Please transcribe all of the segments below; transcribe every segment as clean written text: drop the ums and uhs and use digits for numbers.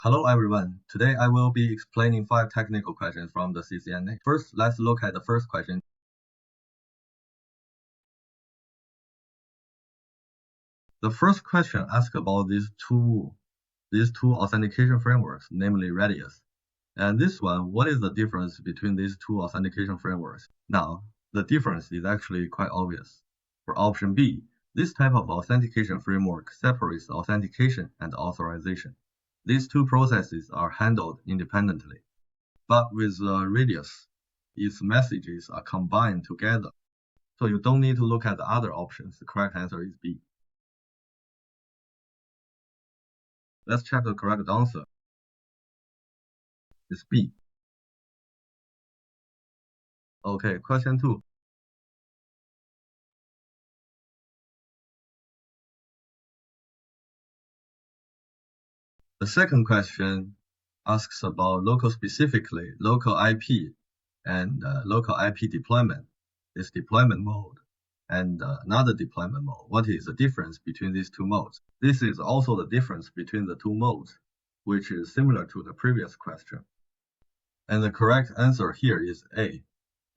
Hello everyone. Today I will be explaining 5 technical questions from the CCNA. First, let's look at the first question. The first question asks about these two authentication frameworks, namely Radius. And this one, what is the difference between these two authentication frameworks? Now, the difference is actually quite obvious. For option B, this type of authentication framework separates authentication and authorization. These two processes are handled independently. But with Radius, its messages are combined together. So you don't need to look at the other options. The correct answer is B. Let's check the correct answer. It's B. Okay, question 2. The second question asks about specifically local IP and local IP deployment, this deployment mode, and another deployment mode. What is the difference between these two modes? This is also the difference between the two modes, which is similar to the previous question. And the correct answer here is A.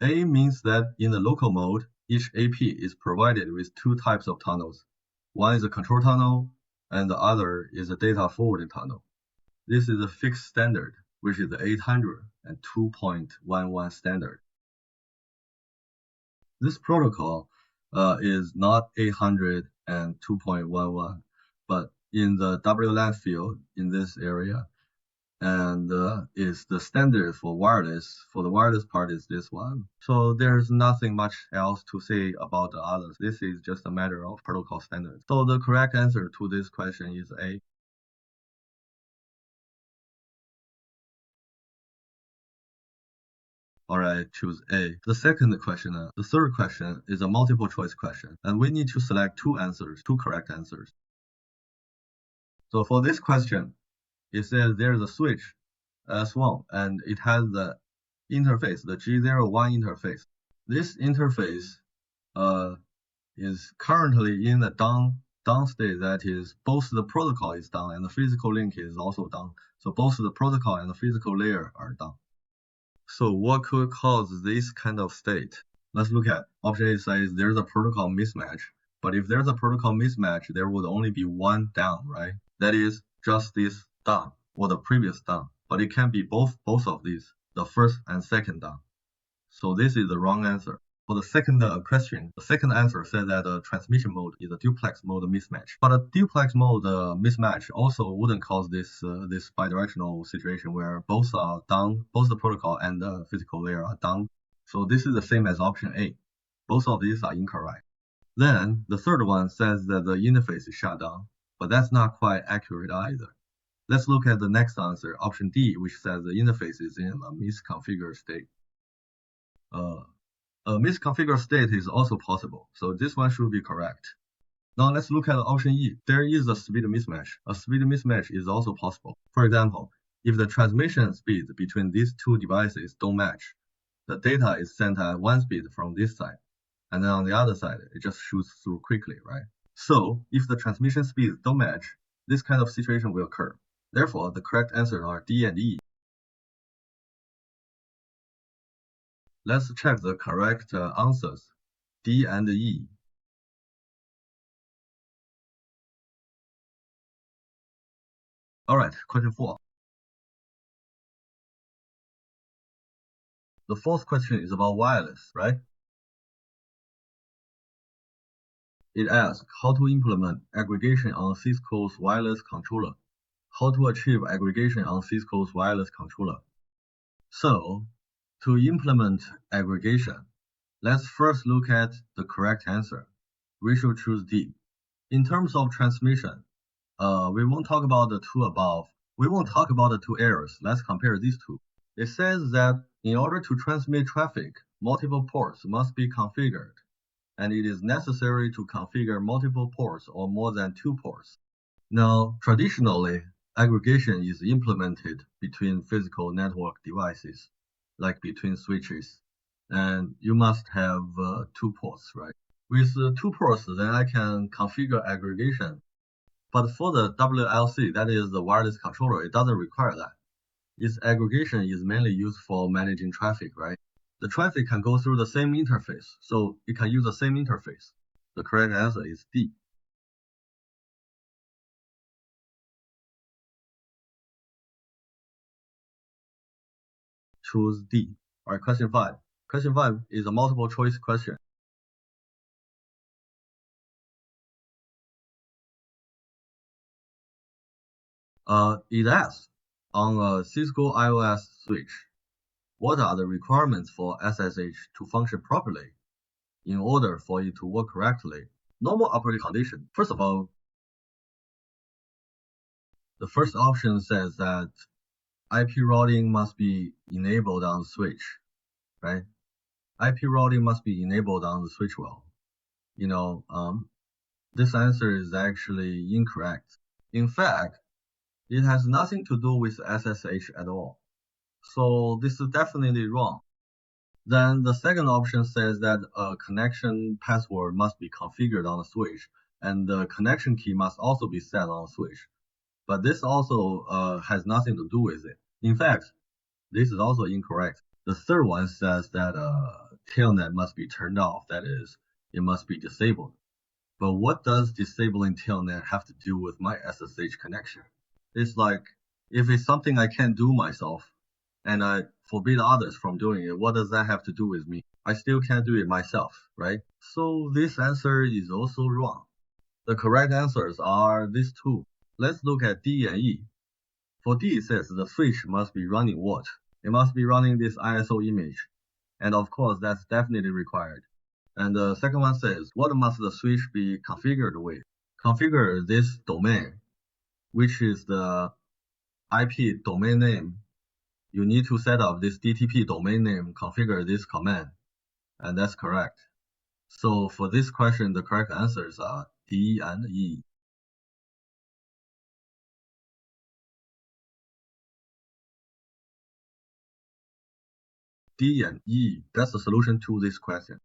A means that in the local mode, each AP is provided with two types of tunnels. One is a control tunnel, and the other is a data forwarding tunnel. This is a fixed standard, which is the 800 and 2.11 standard. This protocol is not 800 and 2.11, but in the WLAN field in this area, and is the standard for wireless. For the wireless part is this one. So there's nothing much else to say about the others. This is just a matter of protocol standards. So the correct answer to this question is A. Alright, choose A. The third question is a multiple choice question, and we need to select two correct answers. So for this question, it says there's a switch S1 and it has the interface, the G01 interface. This interface is currently in the down state, that is both the protocol is down and the physical link is also down. So both the protocol and the physical layer are down. So what could cause this kind of state? Let's look at option A. Says there's a protocol mismatch. But if there's a protocol mismatch, there would only be one down, right? That is just this down or the previous down. But it can be both of these, the first and second down. So this is the wrong answer. For the second question, the second answer said that the transmission mode is a duplex mode mismatch. But a duplex mode mismatch also wouldn't cause this bidirectional situation where both are down, both the protocol and the physical layer are down. So this is the same as option A. Both of these are incorrect. Then the third one says that the interface is shut down, but that's not quite accurate either. Let's look at the next answer, option D, which says the interface is in a misconfigured state. A misconfigured state is also possible, so this one should be correct. Now let's look at option E. There is a speed mismatch. A speed mismatch is also possible. For example, if the transmission speed between these two devices don't match, the data is sent at one speed from this side, and then on the other side, it just shoots through quickly, right? So if the transmission speeds don't match, this kind of situation will occur. Therefore, the correct answers are D and E. Let's check the correct answers, D and E. Alright, question 4. The fourth question is about wireless, right? It asks how to implement aggregation on Cisco's wireless controller. How to achieve aggregation on Cisco's wireless controller. So, to implement aggregation, let's first look at the correct answer. We should choose D. In terms of transmission, we won't talk about the two above. We won't talk about the two errors. Let's compare these two. It says that in order to transmit traffic, multiple ports must be configured, and it is necessary to configure multiple ports or more than 2 ports. Now, traditionally, aggregation is implemented between physical network devices, like between switches, and you must have 2 ports, right? With 2 ports, then I can configure aggregation. But for the WLC, that is the wireless controller, it doesn't require that. Its aggregation is mainly used for managing traffic, right? The traffic can go through the same interface, so it can use the same interface. The correct answer is D. Choose D. All right, question 5. Question 5 is a multiple choice question. It asks, on a Cisco iOS switch, what are the requirements for SSH to function properly in order for it to work correctly? Normal operating condition. First of all, the first option says that IP routing must be enabled on the switch, right? IP routing must be enabled on the switch well. This answer is actually incorrect. In fact, it has nothing to do with SSH at all. So this is definitely wrong. Then the second option says that a connection password must be configured on the switch, and the connection key must also be set on the switch. But this also has nothing to do with it. In fact, this is also incorrect. The third one says that Telnet must be turned off, that is, it must be disabled. But what does disabling Telnet have to do with my SSH connection? It's like, if it's something I can't do myself, and I forbid others from doing it, what does that have to do with me? I still can't do it myself, right? So this answer is also wrong. The correct answers are these two. Let's look at D and E. For D, it says the switch must be running what? It must be running this ISO image. And of course, that's definitely required. And the second one says, what must the switch be configured with? Configure this domain, which is the IP domain name. You need to set up this DTP domain name, configure this command, and that's correct. So for this question, the correct answers are D and E. D and E, that's the solution to this question.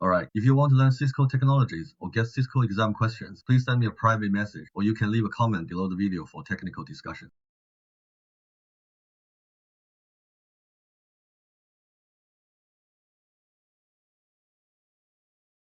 Alright, if you want to learn Cisco technologies or get Cisco exam questions, please send me a private message, or you can leave a comment below the video for technical discussion.